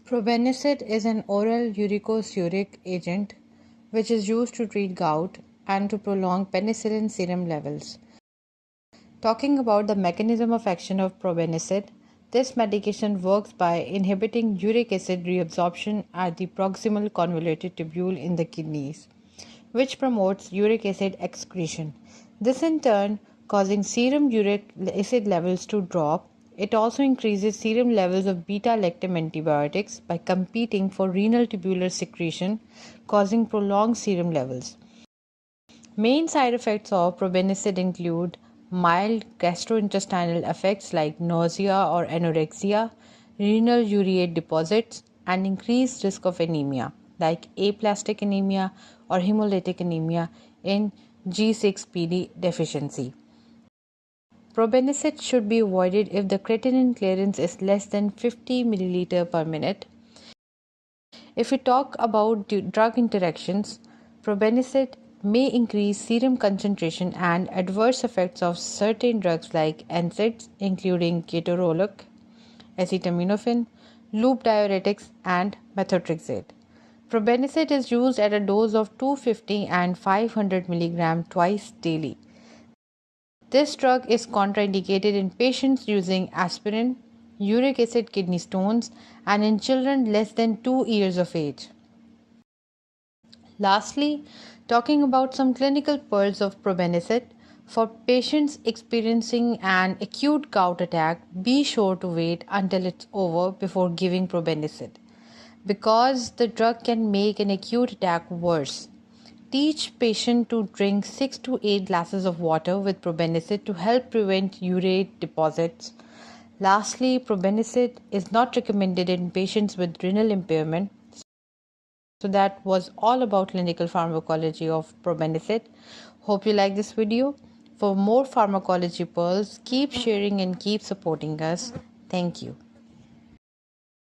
Probenecid is an oral uricosuric agent which is used to treat gout and to prolong penicillin serum levels. Talking about the mechanism of action of probenecid, this medication works by inhibiting uric acid reabsorption at the proximal convoluted tubule in the kidneys, which promotes uric acid excretion. This in turn causing serum uric acid levels to drop. It also increases serum levels of beta-lactam antibiotics by competing for renal tubular secretion, causing prolonged serum levels. Main side effects of probenecid include mild gastrointestinal effects like nausea or anorexia, renal urate deposits, and increased risk of anemia like aplastic anemia or hemolytic anemia in G6PD deficiency. Probenecid should be avoided if the creatinine clearance is less than 50 ml per minute. If we talk about drug interactions, probenecid may increase serum concentration and adverse effects of certain drugs like NSAIDs, including ketorolac, acetaminophen, loop diuretics, and methotrexate. Probenecid is used at a dose of 250 and 500 mg twice daily. This drug is contraindicated in patients using aspirin, uric acid kidney stones, and in children less than 2 years of age. Lastly, talking about some clinical pearls of probenecid, for patients experiencing an acute gout attack, be sure to wait until it's over before giving probenecid, because the drug can make an acute attack worse. Teach patient to drink 6 to 8 glasses of water with probenecid to help prevent urate deposits. Lastly, probenecid is not recommended in patients with renal impairment. So that was all about clinical pharmacology of probenecid. Hope you like this video. For more pharmacology pearls, keep sharing and keep supporting us. Thank you.